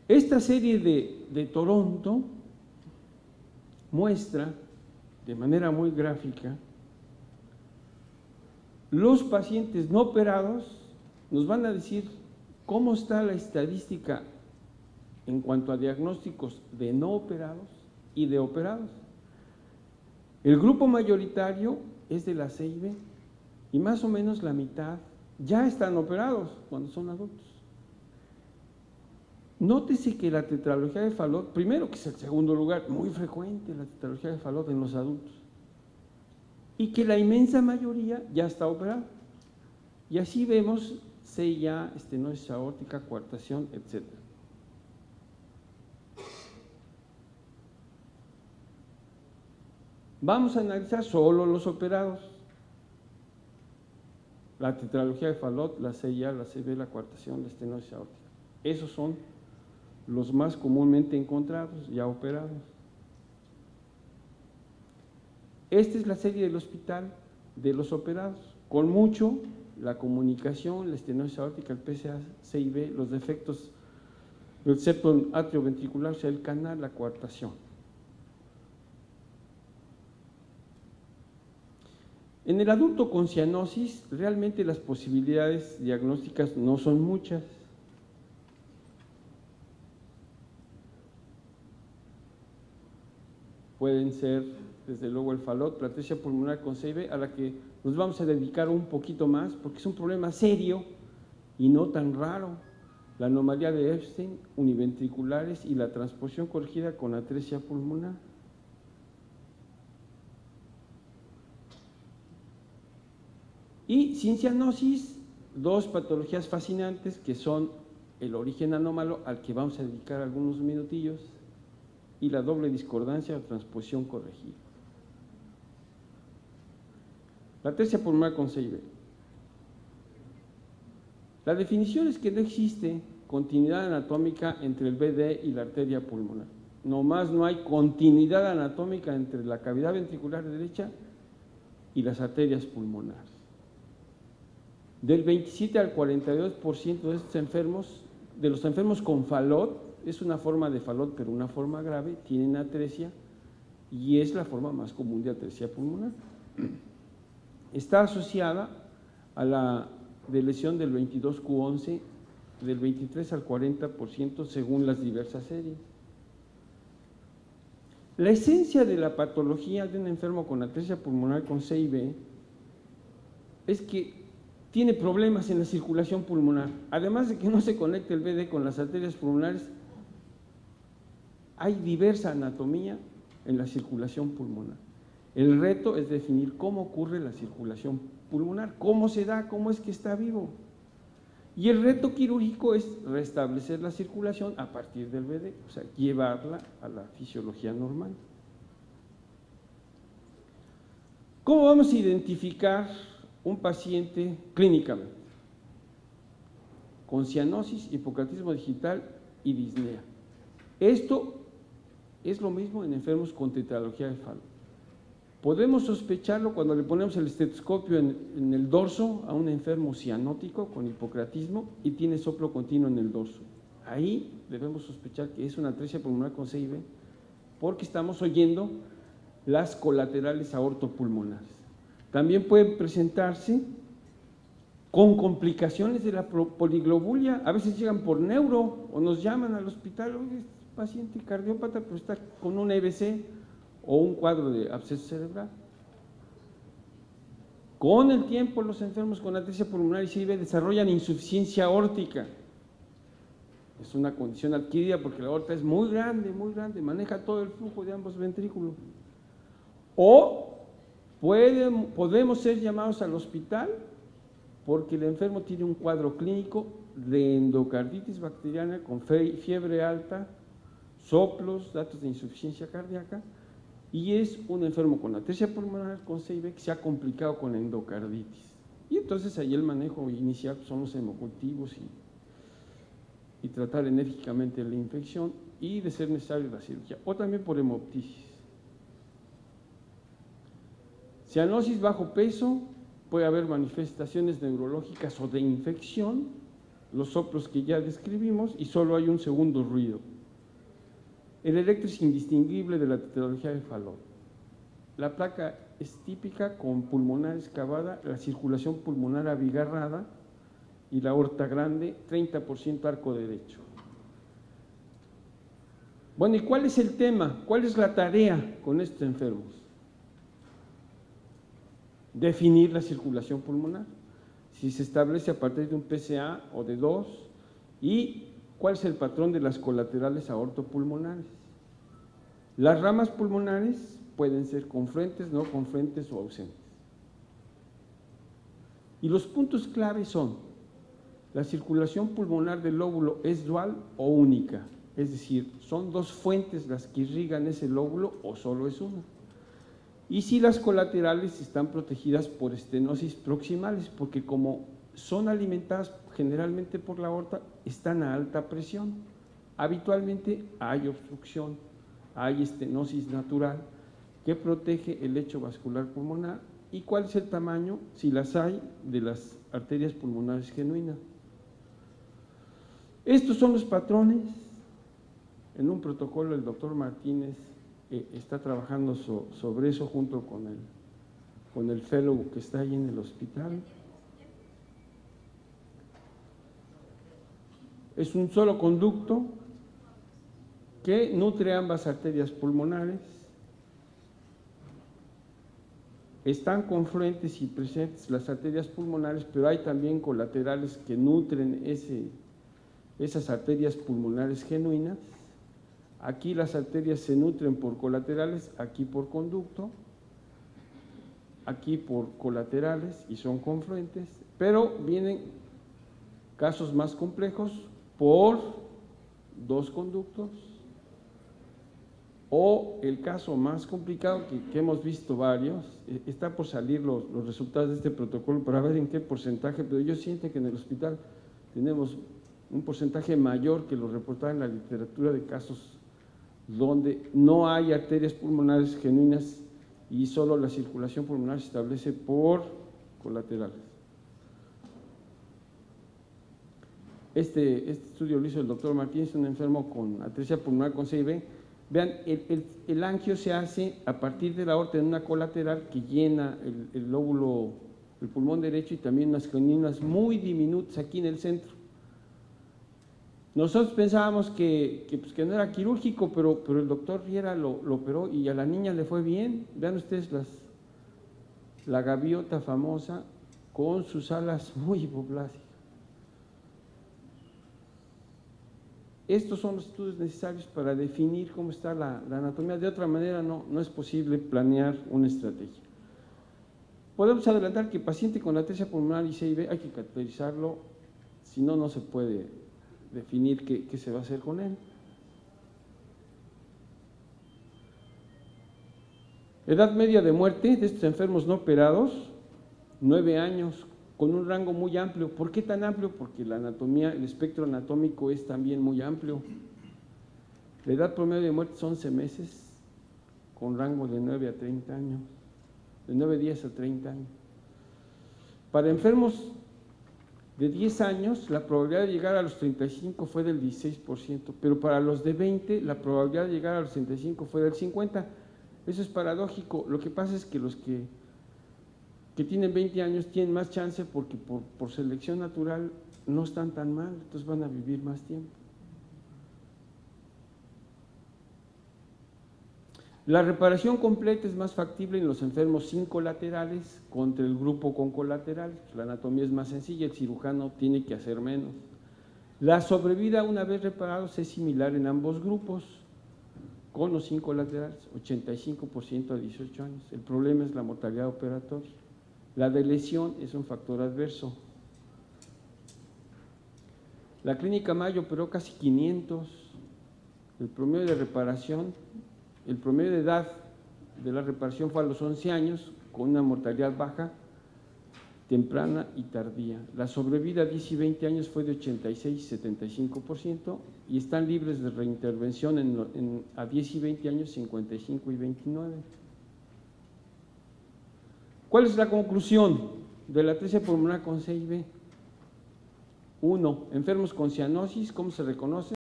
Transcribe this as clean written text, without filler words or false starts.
Esta serie de Toronto muestra de manera muy gráfica los pacientes no operados. Nos van a decir cómo está la estadística en cuanto a diagnósticos de no operados y de operados. El grupo mayoritario es de la CIB y más o menos la mitad ya están operados cuando son adultos. Nótese que la tetralogía de Fallot, primero que es el segundo lugar, muy frecuente la tetralogía de Fallot en los adultos, y que la inmensa mayoría ya está operada. Y así vemos CIA, estenosis aórtica, coartación, etc. Vamos a analizar solo los operados. La tetralogía de Fallot, la CIA, la CB, la coartación, la estenosis aórtica. Esos son los más comúnmente encontrados, ya operados. Esta es la serie del hospital de los operados. Con mucho, la comunicación, la estenosis aórtica, el PCA, CIB, los defectos del septo atrioventricular, o sea, el canal, la coartación. En el adulto con cianosis, realmente las posibilidades diagnósticas no son muchas. Pueden ser, desde luego, el Fallot, la atresia pulmonar con CIB, a la que nos vamos a dedicar un poquito más, porque es un problema serio y no tan raro. La anomalía de Epstein, univentriculares y la transposición corregida con atresia pulmonar. Y sin cianosis, dos patologías fascinantes que son el origen anómalo, al que vamos a dedicar algunos minutillos, y la doble discordancia o transposición corregida. La atresia pulmonar con CIB. La definición es que no existe continuidad anatómica entre el BD y la arteria pulmonar. Nomás no hay continuidad anatómica entre la cavidad ventricular derecha y las arterias pulmonares. Del 27 al 42% de estos enfermos, de los enfermos con Fallot, es una forma de Fallot, pero una forma grave, tienen atresia y es la forma más común de atresia pulmonar. Está asociada a la de lesión del 22q11 del 23 al 40% según las diversas series. La esencia de la patología de un enfermo con atresia pulmonar con CIB es que tiene problemas en la circulación pulmonar. Además de que no se conecta el BD con las arterias pulmonares, hay diversa anatomía en la circulación pulmonar. El reto es definir cómo ocurre la circulación pulmonar, cómo se da, cómo es que está vivo. Y el reto quirúrgico es restablecer la circulación a partir del BD, o sea, llevarla a la fisiología normal. ¿Cómo vamos a identificar un paciente clínicamente? Con cianosis, hipocardismo digital y disnea. Esto es lo mismo en enfermos con tetralogía de Fallot. Podemos sospecharlo cuando le ponemos el estetoscopio en el dorso a un enfermo cianótico con hipocratismo y tiene soplo continuo en el dorso. Ahí debemos sospechar que es una atresia pulmonar con CIB porque estamos oyendo las colaterales aortopulmonares. También pueden presentarse con complicaciones de la poliglobulia. A veces llegan por neuro o nos llaman al hospital, oye, este paciente cardiópata, pero está con un EBC o un cuadro de absceso cerebral. Con el tiempo, los enfermos con atresia pulmonar y CIB desarrollan insuficiencia aórtica. Es una condición adquirida porque la aorta es muy grande, maneja todo el flujo de ambos ventrículos. O podemos ser llamados al hospital porque el enfermo tiene un cuadro clínico de endocarditis bacteriana con fiebre alta, soplos, datos de insuficiencia cardíaca, y es un enfermo con atresia pulmonar con CIB que se ha complicado con endocarditis. Y entonces ahí el manejo inicial son los hemocultivos y tratar enérgicamente la infección y, de ser necesario, la cirugía, o también por hemoptisis. Cianosis bajo peso, puede haber manifestaciones neurológicas o de infección, los soplos que ya describimos y solo hay un segundo ruido. El electro es indistinguible de la tetralogía de Fallot. La placa es típica con pulmonar excavada, la circulación pulmonar abigarrada y la aorta grande, 30% arco derecho. Bueno, ¿y cuál es el tema? ¿Cuál es la tarea con estos enfermos? Definir la circulación pulmonar. Si se establece a partir de un PCA o de 2, y cuál es el patrón de las colaterales aortopulmonares. Las ramas pulmonares pueden ser confluentes, no confluentes o ausentes. Y los puntos clave son: la circulación pulmonar del lóbulo es dual o única, es decir, son dos fuentes las que irrigan ese lóbulo o solo es una. Y si las colaterales están protegidas por estenosis proximales, porque como son alimentadas generalmente por la aorta, están a alta presión. Habitualmente hay obstrucción, hay estenosis natural que protege el lecho vascular pulmonar. ¿Y cuál es el tamaño, si las hay, de las arterias pulmonares genuinas? Estos son los patrones. En un protocolo el doctor Martínez está trabajando sobre eso junto con el fellow que está ahí en el hospital. Es un solo conducto que nutre ambas arterias pulmonares. Están confluentes y presentes las arterias pulmonares, pero hay también colaterales que nutren esas arterias pulmonares genuinas. Aquí las arterias se nutren por colaterales, aquí por conducto, aquí por colaterales y son confluentes, pero vienen casos más complejos por dos conductos, o el caso más complicado que hemos visto varios, está por salir los resultados de este protocolo para ver en qué porcentaje, pero yo siento que en el hospital tenemos un porcentaje mayor que lo reportado en la literatura de casos donde no hay arterias pulmonares genuinas y solo la circulación pulmonar se establece por colaterales. Este estudio lo hizo el doctor Martínez, un enfermo con atresia pulmonar con CIB. Vean, el angio se hace a partir de la aorta en una colateral que llena el lóbulo, el pulmón derecho, y también unas cloninas muy diminutas aquí en el centro. Nosotros pensábamos que no era quirúrgico, pero el doctor Riera lo operó y a la niña le fue bien. Vean ustedes la gaviota famosa con sus alas muy hipoplásicas. Estos son los estudios necesarios para definir cómo está la anatomía. De otra manera no es posible planear una estrategia. Podemos adelantar que el paciente con atresia pulmonar y CIB hay que cateterizarlo, si no, no se puede definir qué se va a hacer con él. Edad media de muerte de estos enfermos no operados, 9 años, con un rango muy amplio. ¿Por qué tan amplio? Porque la anatomía, el espectro anatómico es también muy amplio. La edad promedio de muerte son 11 meses, con rango de 9 a 30 años, de 9 días a 30 años. Para enfermos de 10 años, la probabilidad de llegar a los 35 fue del 16%, pero para los de 20, la probabilidad de llegar a los 35 fue del 50%. Eso es paradójico. Lo que pasa es que los que tienen 20 años tienen más chance porque por selección natural no están tan mal, entonces van a vivir más tiempo. La reparación completa es más factible en los enfermos sin colaterales contra el grupo con colaterales. La anatomía es más sencilla, el cirujano tiene que hacer menos. La sobrevida una vez reparados es similar en ambos grupos, con o sin colaterales, 85% a 18 años. El problema es la mortalidad operatoria. La de lesión es un factor adverso. La clínica Mayo operó casi 500. El promedio de reparación, el promedio de edad de la reparación fue a los 11 años, con una mortalidad baja, temprana y tardía. La sobrevida a 10 y 20 años fue de 86 y 75%, y están libres de reintervención a 10 y 20 años, 55 y 29. ¿Cuál es la conclusión de la atresia pulmonar con CIB? Uno, enfermos con cianosis, ¿cómo se reconoce?